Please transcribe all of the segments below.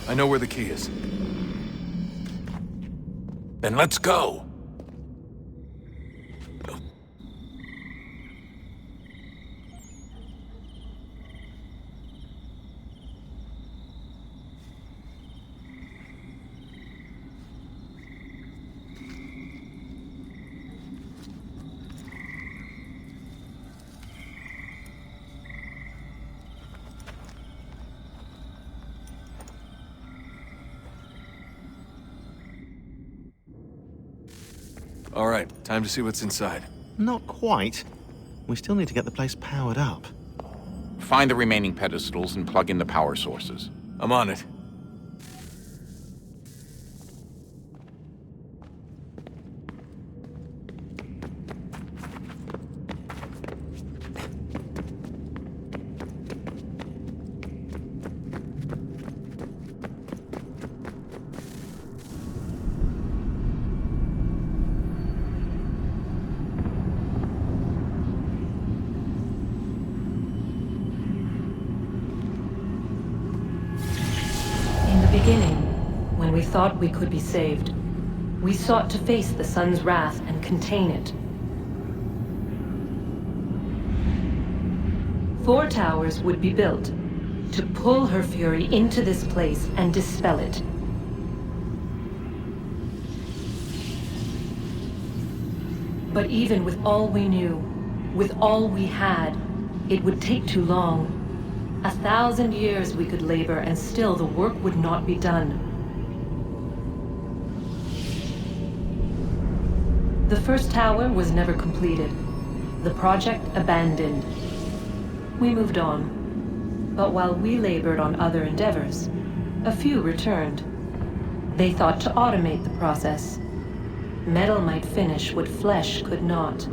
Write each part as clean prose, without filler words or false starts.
I know where the key is. Then let's go! All right, time to see what's inside. Not quite. We still need to get the place powered up. Find the remaining pedestals and plug in the power sources. I'm on it. Beginning, when we thought we could be saved, we sought to face the sun's wrath and contain it. 4 towers would be built to pull her fury into this place and dispel it. But even with all we knew, with all we had, it would take too long. 1,000 years we could labor, and still the work would not be done. The first tower was never completed. The project abandoned. We moved on. But while we labored on other endeavors, a few returned. They thought to automate the process. Metal might finish what flesh could not.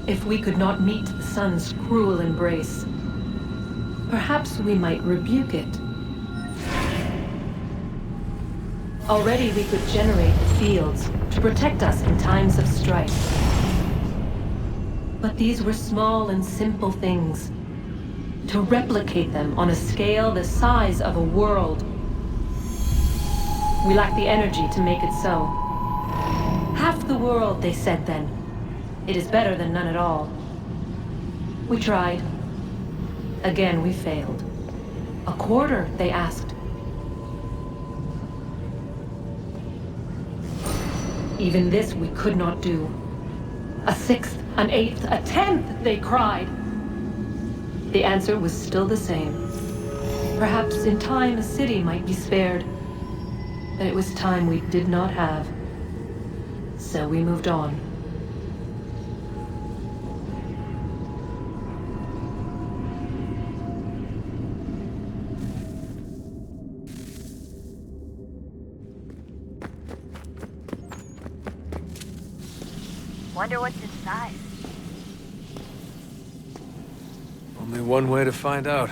If we could not meet the sun's cruel embrace, perhaps we might rebuke it. Already we could generate the fields to protect us in times of strife. But these were small and simple things. To replicate them on a scale the size of a world, we lack the energy to make it so. Half the world, they said then. It is better than none at all. We tried. Again, we failed. A quarter, they asked. Even this we could not do. A 1/6, an 1/8, a 1/10, they cried. The answer was still the same. Perhaps in time a city might be spared. But it was time we did not have. So we moved on. Wonder what's inside. Only one way to find out.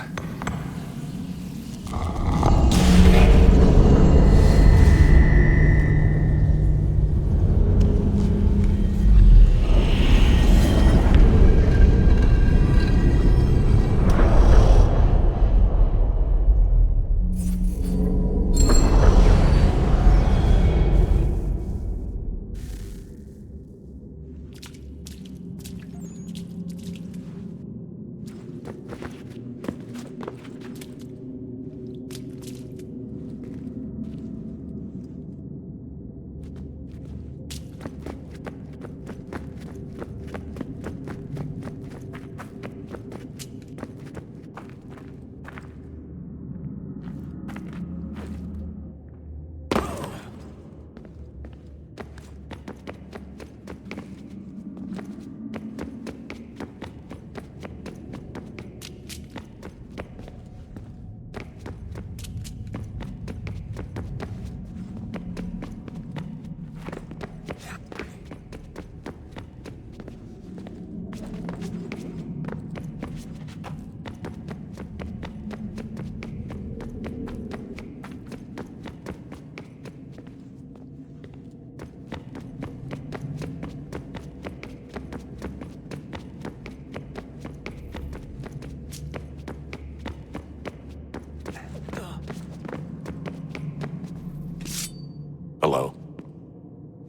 Hello.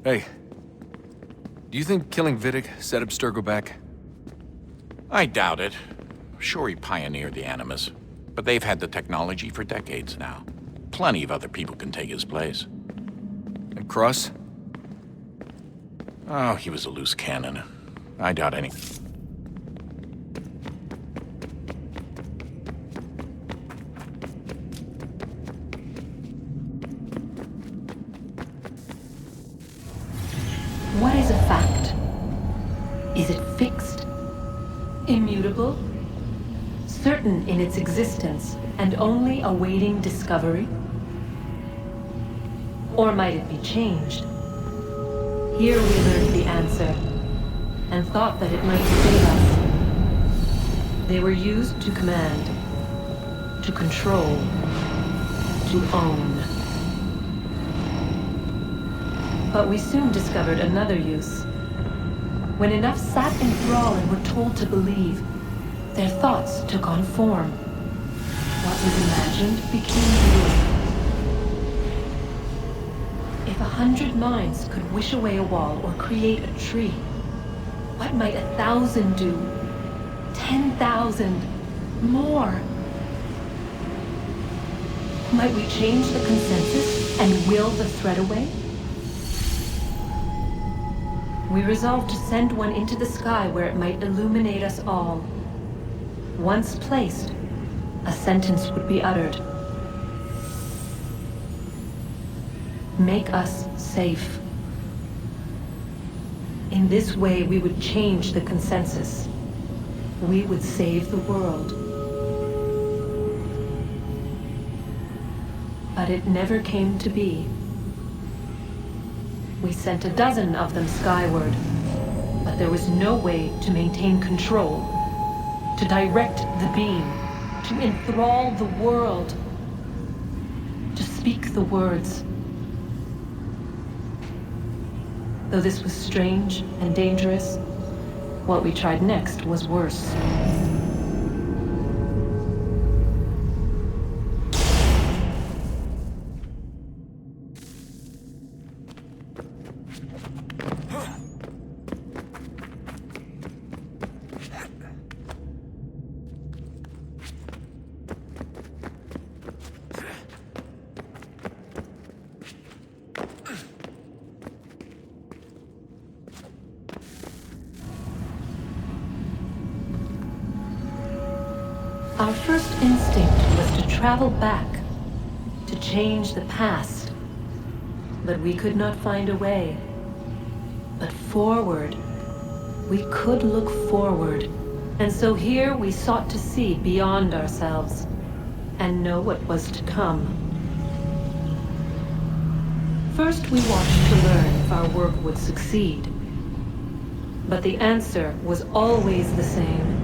Hey. Do you think killing Vidic set Abstergo back? I doubt it. Sure, he pioneered the Animus, but they've had the technology for decades now. Plenty of other people can take his place. And Cross? Oh, he was a loose cannon. I doubt any. What is a fact? Is it fixed? Immutable? Certain in its existence and only awaiting discovery? Or might it be changed? Here we learned the answer, and thought that it might save us. They were used to command, to control, to own. But we soon discovered another use. When enough sat in thrall and were told to believe, their thoughts took on form. What was imagined became real. If 100 minds could wish away a wall or create a tree, what might 1,000 do? 10,000? More? Might we change the consensus and will the threat away? We resolved to send one into the sky where it might illuminate us all. Once placed, a sentence would be uttered. Make us safe. In this way, we would change the consensus. We would save the world. But it never came to be. We sent a dozen of them skyward, but there was no way to maintain control, to direct the beam, to enthrall the world, to speak the words. Though this was strange and dangerous, what we tried next was worse. Our first instinct was to travel back, to change the past. But we could not find a way. But forward, we could look forward. And so here we sought to see beyond ourselves, and know what was to come. First we watched to learn if our work would succeed. But the answer was always the same.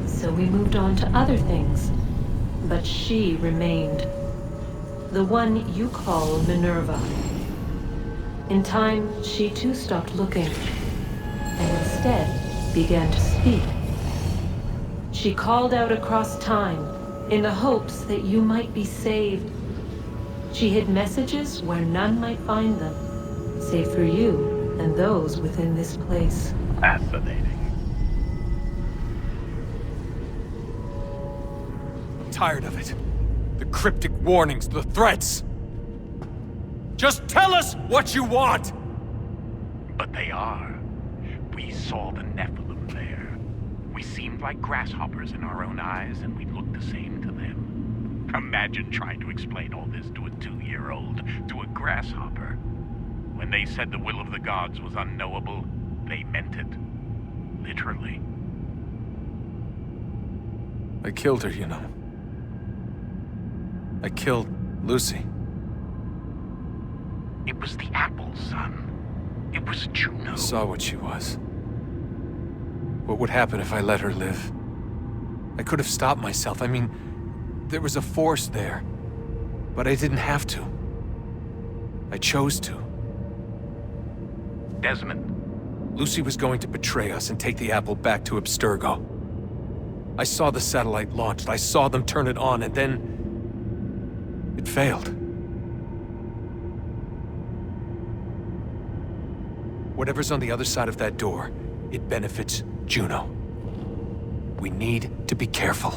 So we moved on to other things, but she remained. The one you call Minerva. In time, she too stopped looking, and instead began to speak. She called out across time, in the hopes that you might be saved. She hid messages where none might find them, save for you and those within this place. Fascinating. Tired of it. The cryptic warnings, the threats. Just tell us what you want! But they are. We saw the Nephilim there. We seemed like grasshoppers in our own eyes, and we looked the same to them. Imagine trying to explain all this to a 2-year-old, to a grasshopper. When they said the will of the gods was unknowable, they meant it. Literally. I killed her, you know. I killed Lucy. It was the apple, son. It was Juno. I saw what she was. What would happen if I let her live? I could have stopped myself. I mean, there was a force there. But I didn't have to. I chose to. Desmond. Lucy was going to betray us and take the apple back to Abstergo. I saw the satellite launched. I saw them turn it on, and then... it failed. Whatever's on the other side of that door, it benefits Juno. We need to be careful.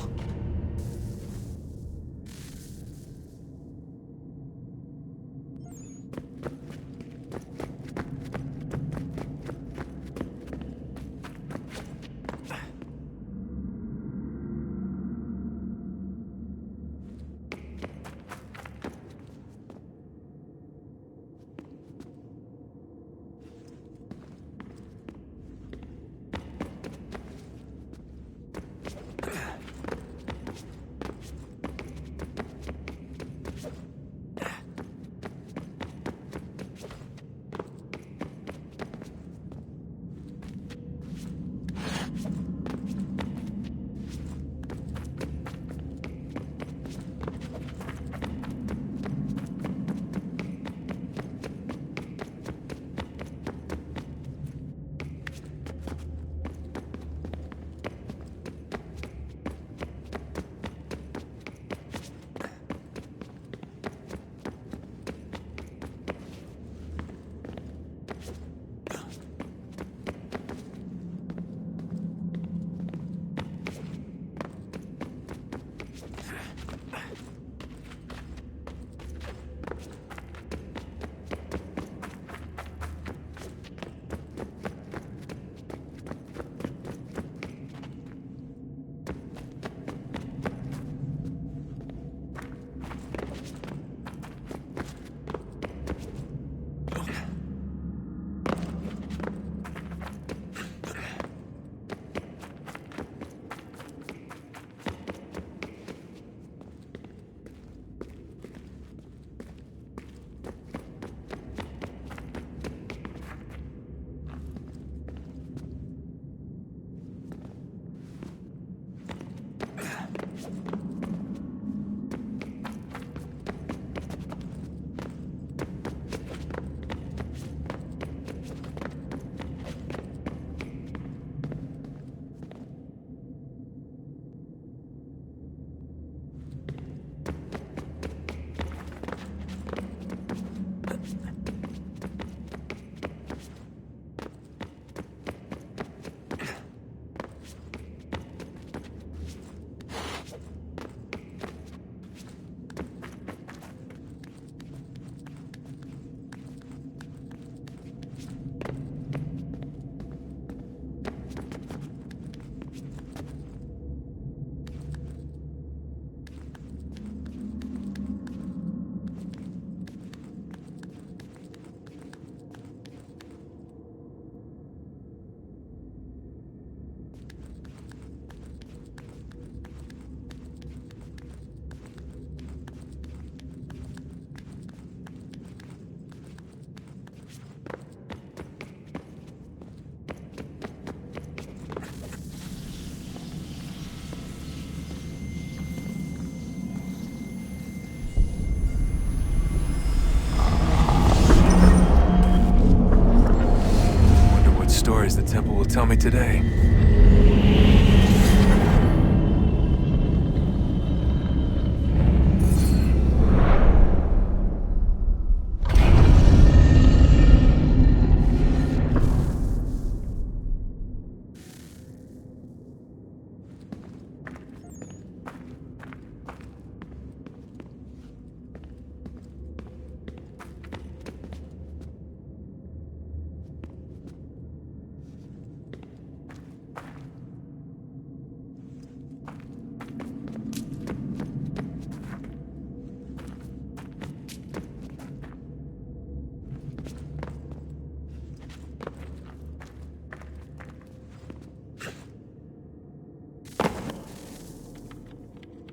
The temple will tell me today.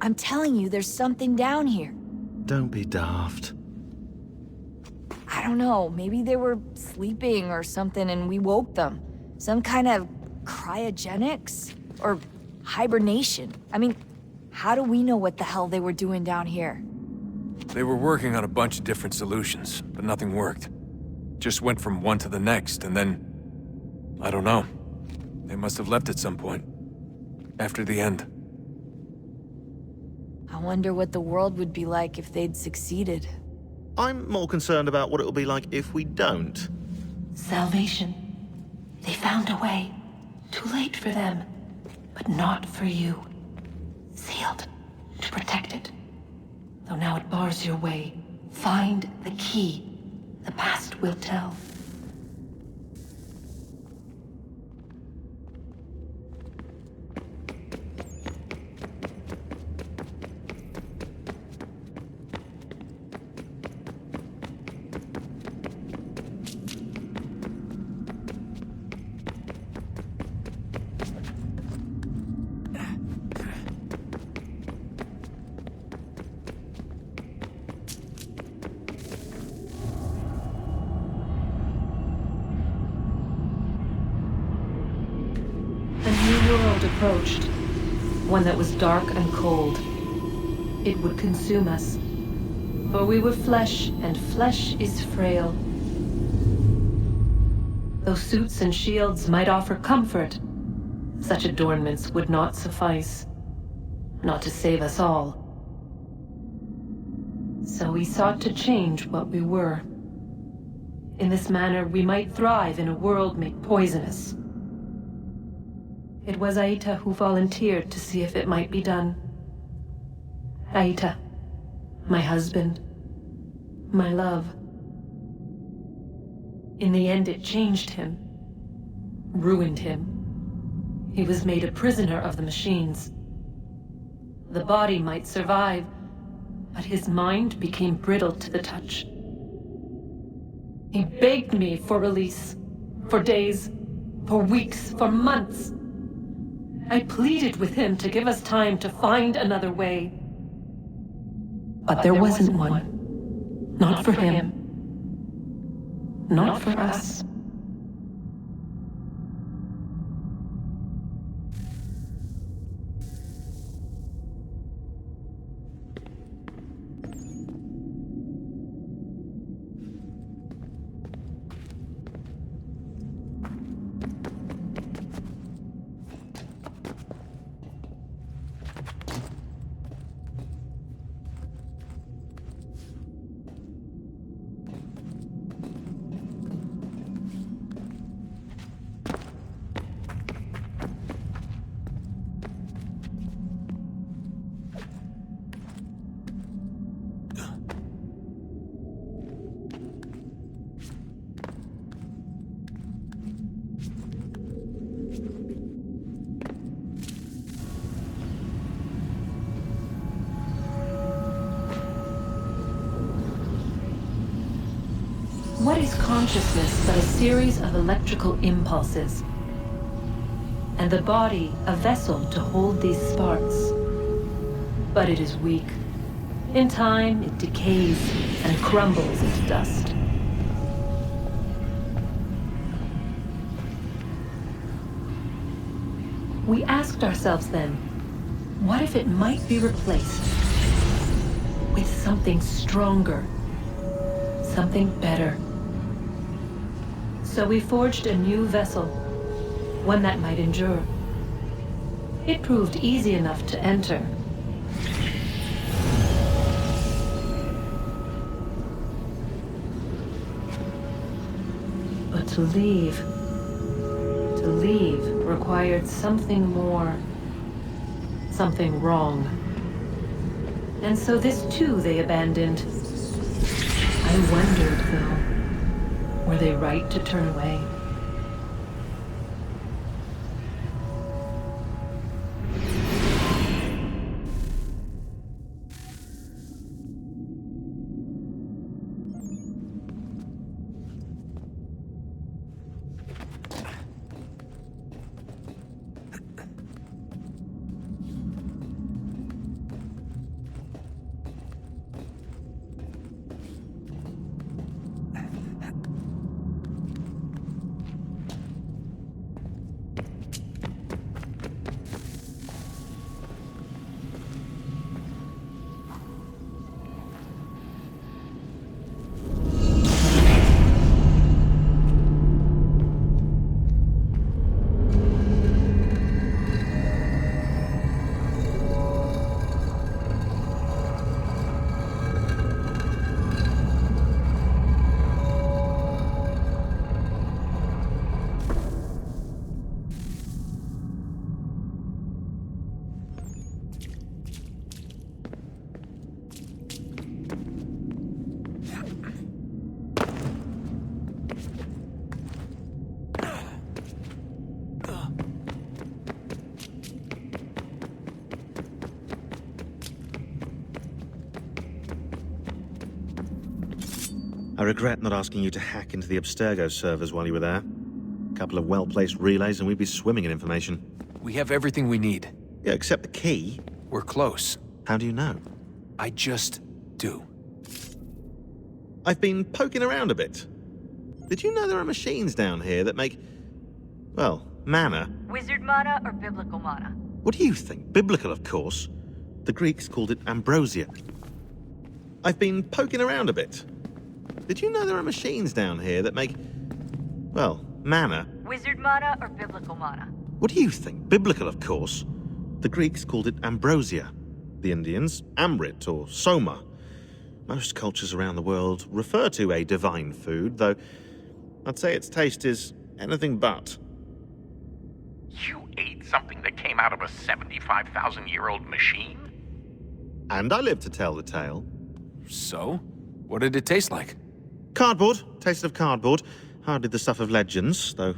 I'm telling you, there's something down here. Don't be daft. I don't know, maybe they were sleeping or something and we woke them. Some kind of cryogenics? Or hibernation? I mean, how do we know what the hell they were doing down here? They were working on a bunch of different solutions, but nothing worked. Just went from one to the next, and then... I don't know. They must have left at some point. After the end. I wonder what the world would be like if they'd succeeded. I'm more concerned about what it'll be like if we don't. Salvation. They found a way. Too late for them, but not for you. Sealed to protect it. Though now it bars your way. Find the key. The past will tell. Approached. One that was dark and cold. It would consume us. For we were flesh, and flesh is frail. Though suits and shields might offer comfort, such adornments would not suffice. Not to save us all. So we sought to change what we were. In this manner, we might thrive in a world made poisonous. It was Aita who volunteered to see if it might be done. Aita, my husband, my love. In the end, it changed him, ruined him. He was made a prisoner of the machines. The body might survive, but his mind became brittle to the touch. He begged me for release, for days, for weeks, for months. I pleaded with him to give us time to find another way. But there wasn't one. Not for him. Not for us. What is consciousness but a series of electrical impulses? And the body a vessel to hold these sparks. But it is weak. In time, it decays and crumbles into dust. We asked ourselves then, what if it might be replaced with something stronger, something better? So we forged a new vessel, one that might endure. It proved easy enough to enter. But to leave required something more, something wrong. And so this too they abandoned. I wondered, though, were they right to turn away? I regret not asking you to hack into the Abstergo servers while you were there. A couple of well-placed relays and we'd be swimming in information. We have everything we need. Yeah, except the key. We're close. How do you know? I just do. I've been poking around a bit. Did you know there are machines down here that make, well, mana? Wizard mana or biblical mana? What do you think? Biblical, of course. The Greeks called it ambrosia. I've been poking around a bit. Did you know there are machines down here that make, well, mana? Wizard mana or biblical mana? What do you think? Biblical, of course. The Greeks called it ambrosia. The Indians, amrit or soma. Most cultures around the world refer to a divine food, though I'd say its taste is anything but. You ate something that came out of a 75,000-year-old machine? And I live to tell the tale. So? What did it taste like? Cardboard. Tasted of cardboard. Hardly the stuff of legends, though.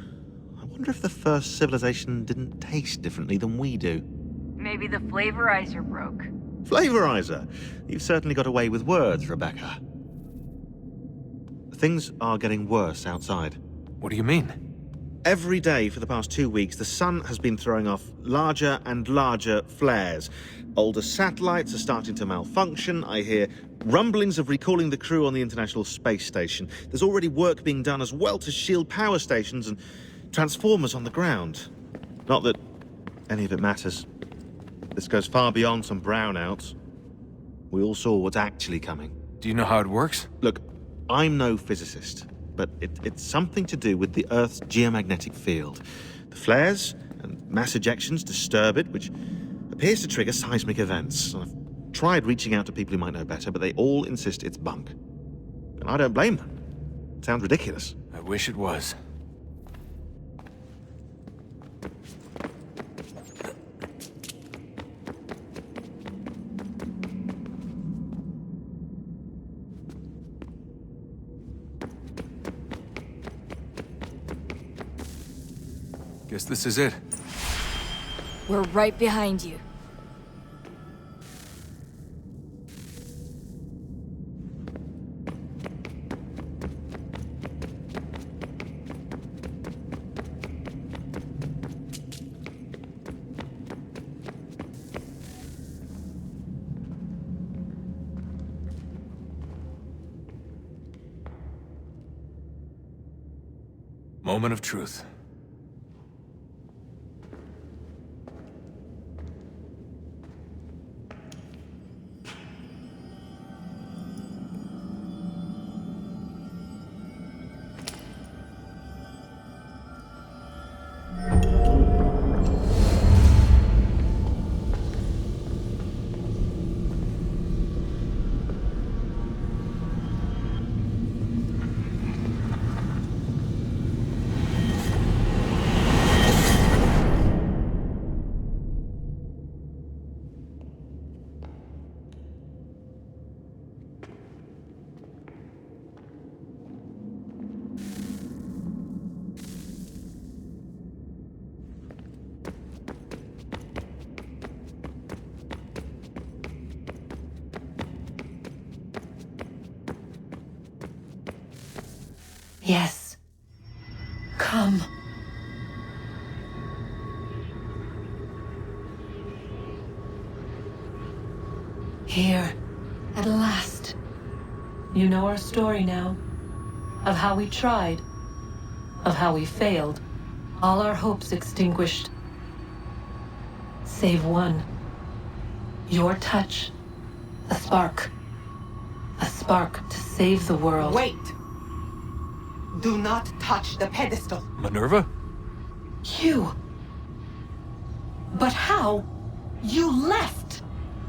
I wonder if the first civilization didn't taste differently than we do. Maybe the flavorizer broke. Flavorizer! You've certainly got away with words, Rebecca. Things are getting worse outside. What do you mean? Every day for the past 2 weeks, the sun has been throwing off larger and larger flares. Older satellites are starting to malfunction. I hear rumblings of recalling the crew on the International Space Station. There's already work being done as well to shield power stations and transformers on the ground. Not that any of it matters. This goes far beyond some brownouts. We all saw what's actually coming. Do you know how it works? Look, I'm no physicist, but it's something to do with the Earth's geomagnetic field. The flares and mass ejections disturb it, which appears to trigger seismic events. I've tried reaching out to people who might know better, but they all insist it's bunk. And I don't blame them. It sounds ridiculous. I wish it was. Guess this is it. We're right behind you. Moment of truth. Yes. Come. Here, at last. You know our story now. Of how we tried. Of how we failed. All our hopes extinguished. Save one. Your touch. A spark. A spark to save the world. Wait! Do not touch the pedestal. Minerva? You. But how? You left.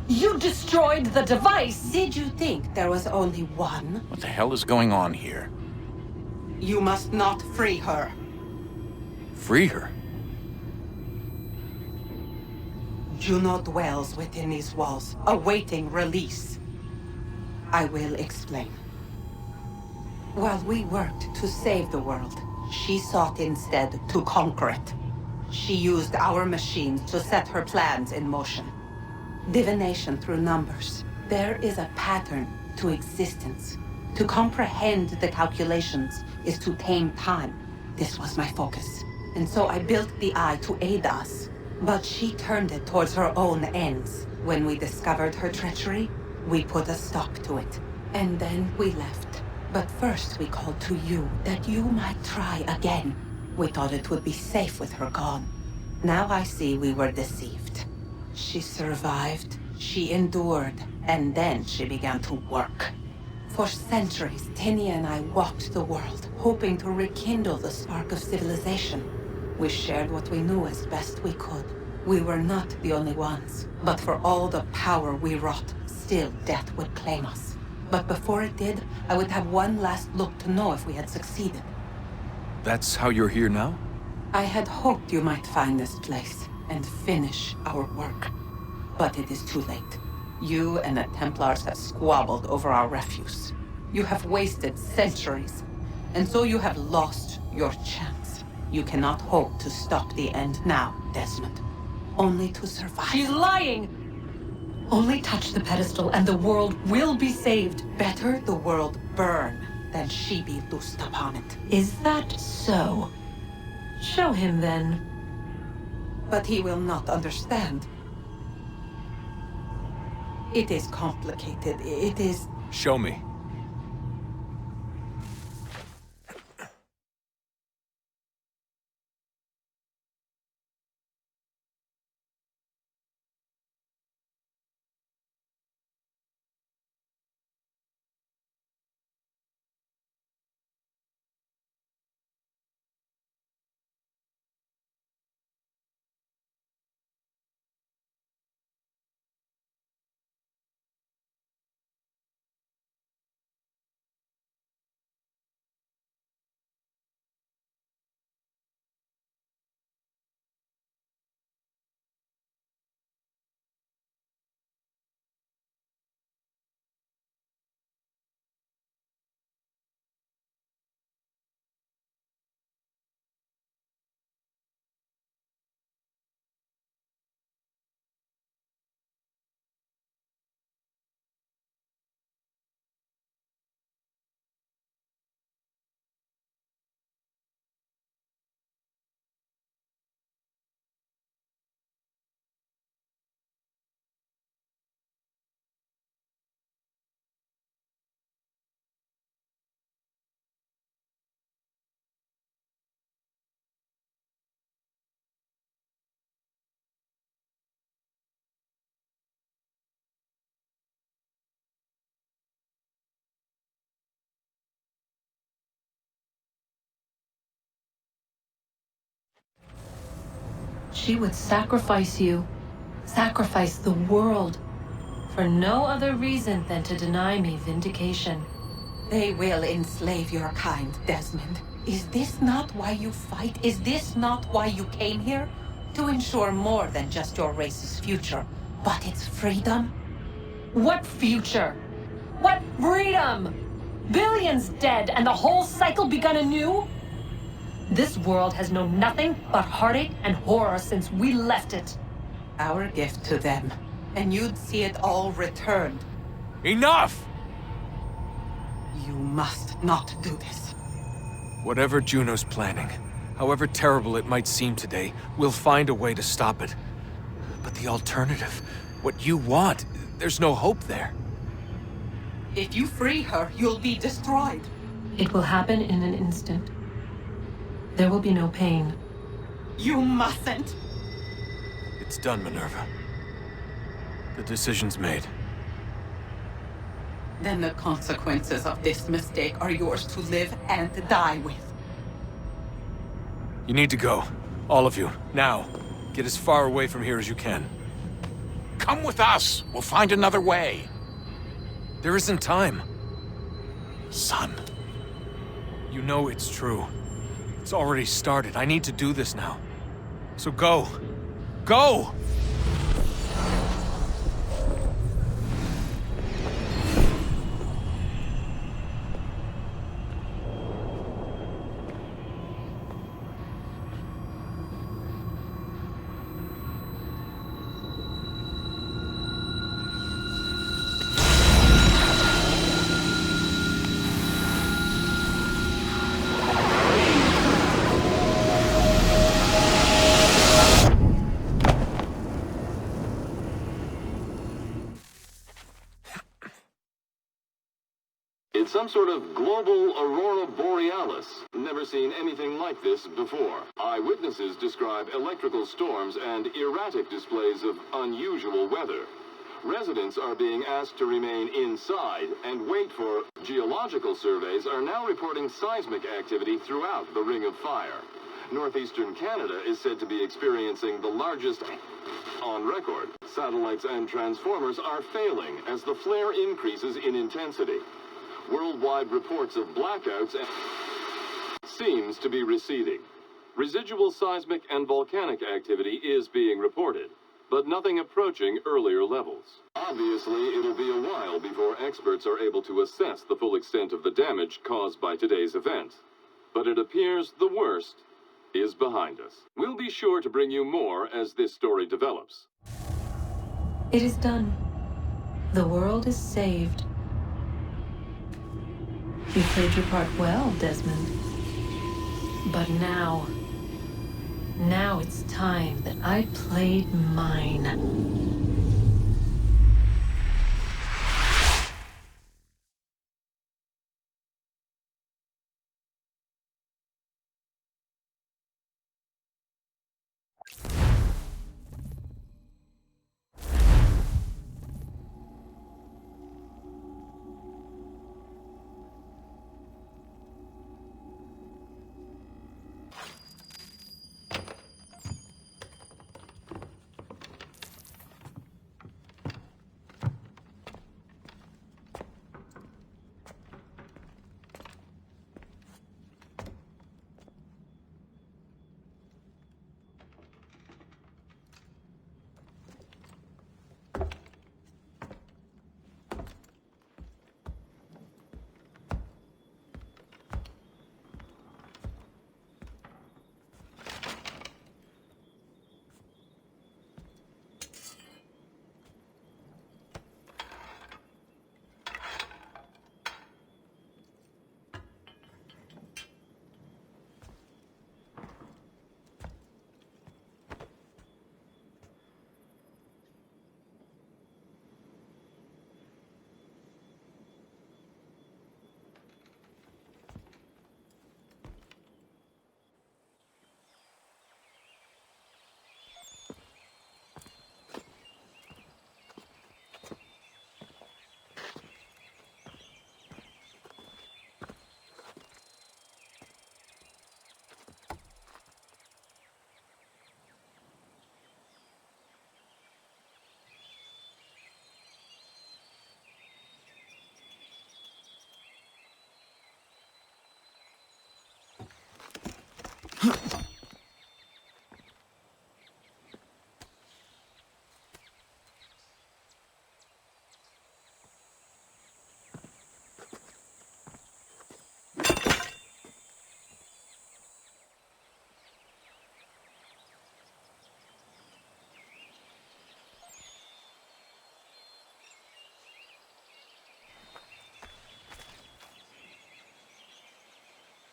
You destroyed the device. Did you think there was only one? What the hell is going on here? You must not free her. Free her? Juno dwells within these walls, awaiting release. I will explain. While we worked to save the world, she sought instead to conquer it. She used our machines to set her plans in motion. Divination through numbers. There is a pattern to existence. To comprehend the calculations is to tame time. This was my focus. And so I built the eye to aid us. But she turned it towards her own ends. When we discovered her treachery, we put a stop to it. And then we left. But first we called to you, that you might try again. We thought it would be safe with her gone. Now I see we were deceived. She survived, she endured, and then she began to work. For centuries, Tinia and I walked the world, hoping to rekindle the spark of civilization. We shared what we knew as best we could. We were not the only ones, but for all the power we wrought, still death would claim us. But before it did, I would have one last look to know if we had succeeded. That's how you're here now? I had hoped you might find this place and finish our work. But it is too late. You and the Templars have squabbled over our refuse. You have wasted centuries, and so you have lost your chance. You cannot hope to stop the end now, Desmond. Only to survive. She's lying! Only touch the pedestal and the world will be saved. Better the world burn than she be loosed upon it. Is that so? Show him then. But he will not understand. It is complicated. It is... Show me. She would sacrifice you, sacrifice the world, for no other reason than to deny me vindication. They will enslave your kind, Desmond. Is this not why you fight? Is this not why you came here? To ensure more than just your race's future, but its freedom? What future? What freedom? Billions dead and the whole cycle begun anew? This world has known nothing but heartache and horror since we left it. Our gift to them, and you'd see it all returned. Enough! You must not do this. Whatever Juno's planning, however terrible it might seem today, we'll find a way to stop it. But the alternative, what you want, there's no hope there. If you free her, you'll be destroyed. It will happen in an instant. There will be no pain. You mustn't. It's done, Minerva. The decision's made. Then the consequences of this mistake are yours to live and die with. You need to go. All of you. Now. Get as far away from here as you can. Come with us. We'll find another way. There isn't time. Son. You know it's true. It's already started. I need to do this now. So go. Go! some sort of global aurora borealis. Never seen anything like this before. Eyewitnesses describe electrical storms and erratic displays of unusual weather. Residents are being asked to remain inside and wait for... Geological surveys are now reporting seismic activity throughout the Ring of Fire. Northeastern Canada is said to be experiencing the largest on record. Satellites and transformers are failing as the flare increases in intensity. Worldwide reports of blackouts seems to be receding. Residual seismic and volcanic activity is being reported, but nothing approaching earlier levels. Obviously, it'll be a while before experts are able to assess the full extent of the damage caused by today's event. But it appears the worst is behind us. We'll be sure to bring you more as this story develops. It is done. The world is saved. You played your part well, Desmond. But now it's time that I played mine.